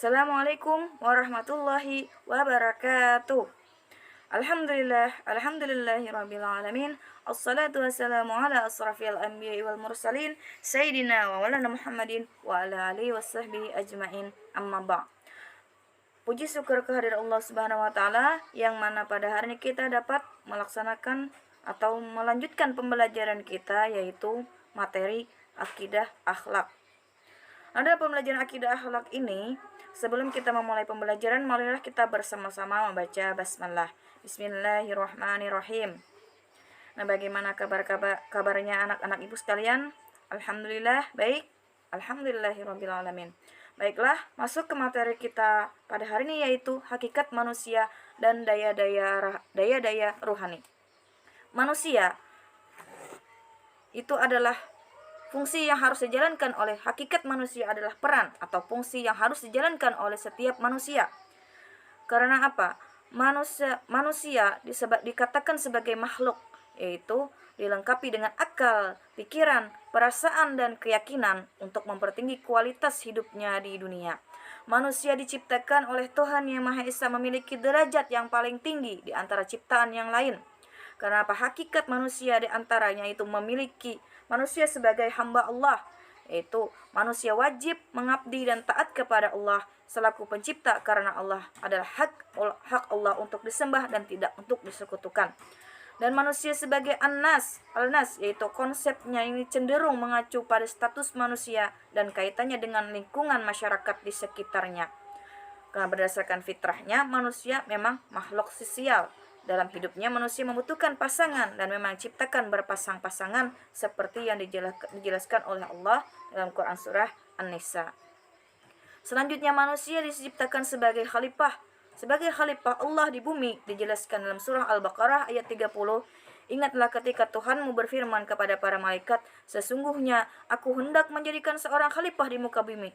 Assalamualaikum warahmatullahi wabarakatuh. Alhamdulillahirabbil alamin. Assalatu wassalamu ala asrafil anbiya'i wal mursalin sayyidina wa maulana Muhammadin wa ala alihi washabbihi ajmain. Amma ba'd. Puji syukur kehadirat Allah Subhanahu wa taala yang mana pada hari ini kita dapat melaksanakan atau melanjutkan pembelajaran kita, yaitu materi akidah akhlak. Ada pembelajaran akidah akhlak ini, sebelum kita memulai pembelajaran, marilah kita bersama-sama membaca basmalah. Bismillahirrahmanirrahim. Nah, bagaimana kabarnya anak-anak ibu sekalian? Alhamdulillah baik. Alhamdulillahirabbil alamin. Baiklah, masuk ke materi kita pada hari ini, yaitu hakikat manusia dan daya-daya rohani. Manusia itu adalah fungsi yang harus dijalankan oleh hakikat manusia adalah peran atau fungsi yang harus dijalankan oleh setiap manusia. Karena apa? Manusia dikatakan sebagai makhluk, yaitu dilengkapi dengan akal, pikiran, perasaan, dan keyakinan untuk mempertinggi kualitas hidupnya di dunia. Manusia diciptakan oleh Tuhan Yang Maha Esa memiliki derajat yang paling tinggi di antara ciptaan yang lain. Karena apa? Hakikat manusia di antaranya itu memiliki manusia sebagai hamba Allah, yaitu manusia wajib mengabdi dan taat kepada Allah selaku pencipta, karena Allah adalah hak Allah untuk disembah dan tidak untuk disekutukan. Dan manusia sebagai al-nas, yaitu konsepnya ini cenderung mengacu pada status manusia dan kaitannya dengan lingkungan masyarakat di sekitarnya. Karena berdasarkan fitrahnya, manusia memang makhluk sosial. Dalam hidupnya manusia membutuhkan pasangan dan memang diciptakan berpasang-pasangan seperti yang dijelaskan oleh Allah dalam Quran surah An-Nisa. Selanjutnya manusia diciptakan sebagai khalifah. Sebagai khalifah Allah di bumi dijelaskan dalam surah Al-Baqarah ayat 30. Ingatlah ketika Tuhanmu berfirman kepada para malaikat, sesungguhnya aku hendak menjadikan seorang khalifah di muka bumi.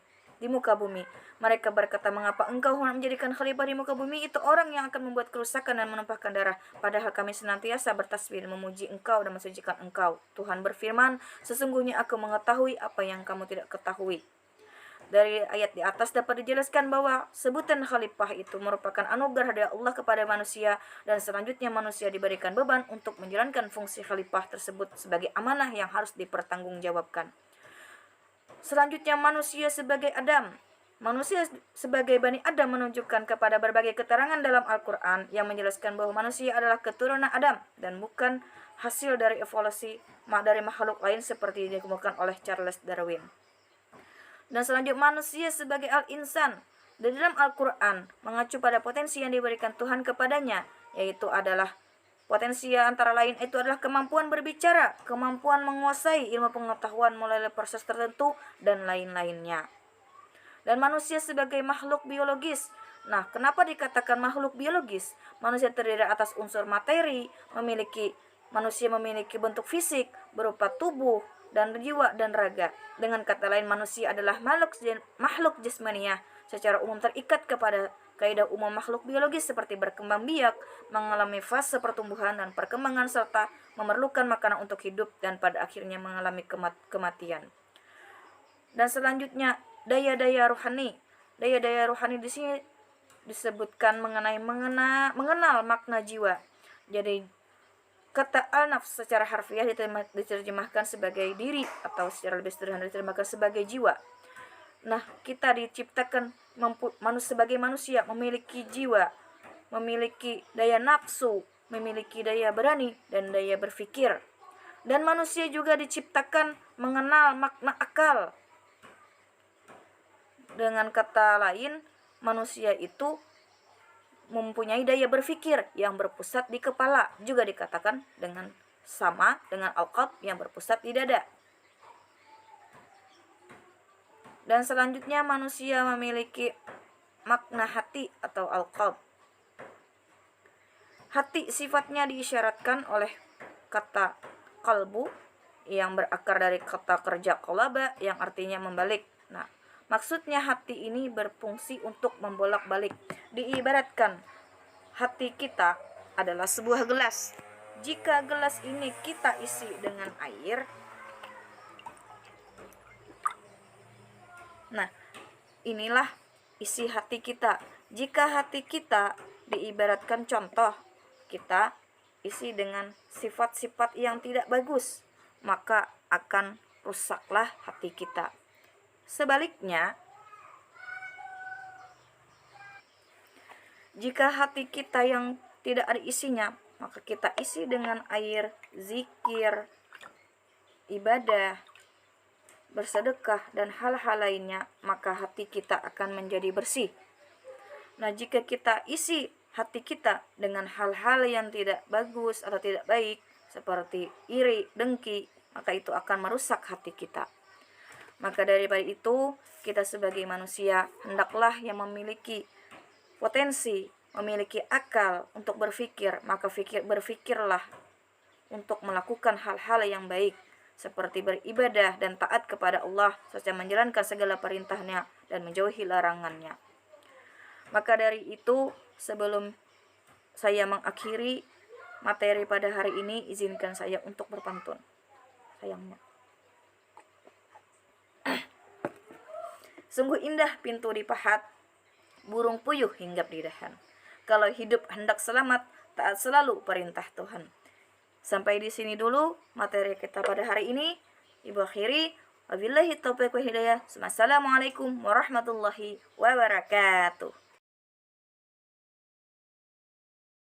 Mereka berkata, mengapa engkau menjadikan khalifah di muka bumi? Itu orang yang akan membuat kerusakan dan menumpahkan darah. Padahal kami senantiasa bertasbih memuji engkau dan mensucikan engkau. Tuhan berfirman, sesungguhnya aku mengetahui apa yang kamu tidak ketahui. Dari ayat di atas dapat dijelaskan bahwa sebutan khalifah itu merupakan anugerah dari Allah kepada manusia, dan selanjutnya manusia diberikan beban untuk menjalankan fungsi khalifah tersebut sebagai amanah yang harus dipertanggungjawabkan. Selanjutnya manusia sebagai Adam. Manusia sebagai Bani Adam menunjukkan kepada berbagai keterangan dalam Al-Quran yang menjelaskan bahwa manusia adalah keturunan Adam dan bukan hasil dari evolusi dari makhluk lain seperti yang dikemukakan oleh Charles Darwin. Dan selanjutnya manusia sebagai al-insan. Di dalam Al-Quran mengacu pada potensi yang diberikan Tuhan kepadanya, yaitu adalah potensi antara lain itu adalah kemampuan berbicara, kemampuan menguasai ilmu pengetahuan melalui proses tertentu, dan lain-lainnya. Dan manusia sebagai makhluk biologis. Nah, kenapa dikatakan makhluk biologis? Manusia terdiri atas unsur materi, manusia memiliki bentuk fisik berupa tubuh dan jiwa dan raga. Dengan kata lain, manusia adalah makhluk jasmaniah secara umum terikat kepada kaidah umum makhluk biologis seperti berkembang biak, mengalami fase pertumbuhan dan perkembangan, serta memerlukan makanan untuk hidup dan pada akhirnya mengalami kematian. Dan selanjutnya daya-daya rohani. Daya-daya rohani di sini disebutkan mengenal makna jiwa. Jadi kata al-nafs secara harfiah diterjemahkan sebagai diri, atau secara lebih sederhana diterjemahkan sebagai jiwa. Nah, kita diciptakan sebagai manusia memiliki jiwa, memiliki daya nafsu, memiliki daya berani, dan daya berpikir. Dan manusia juga diciptakan mengenal makna akal. Dengan kata lain, manusia itu mempunyai daya berpikir yang berpusat di kepala, juga dikatakan sama dengan al-qalb yang berpusat di dada. Dan selanjutnya manusia memiliki makna hati atau al-qalb. Hati sifatnya diisyaratkan oleh kata qalbu yang berakar dari kata kerja qalaba yang artinya membalik. Nah, maksudnya hati ini berfungsi untuk membolak-balik. Diibaratkan hati kita adalah sebuah gelas. Jika gelas ini kita isi dengan air, nah, inilah isi hati kita. Jika hati kita diibaratkan contoh, kita isi dengan sifat-sifat yang tidak bagus, maka akan rusaklah hati kita. Sebaliknya, jika hati kita yang tidak ada isinya, maka kita isi dengan air, zikir, ibadah, bersedekah, dan hal-hal lainnya, maka hati kita akan menjadi bersih. Nah, jika kita isi hati kita dengan hal-hal yang tidak bagus atau tidak baik, seperti iri, dengki, maka itu akan merusak hati kita. Maka daripada itu, kita sebagai manusia hendaklah yang memiliki potensi, memiliki akal untuk berpikir, maka berpikirlah untuk melakukan hal-hal yang baik, seperti beribadah dan taat kepada Allah serta menjalankan segala perintahnya dan menjauhi larangannya. Maka dari itu, sebelum saya mengakhiri materi pada hari ini, izinkan saya untuk berpantun. Sayangnya, sungguh indah pintu dipahat, burung puyuh hinggap di dahan. Kalau hidup hendak selamat, taat selalu perintah Tuhan. Sampai di sini dulu materi kita pada hari ini. Ibu akhiri, wabillahi taufiq wa hidayah. Assalamualaikum warahmatullahi wabarakatuh.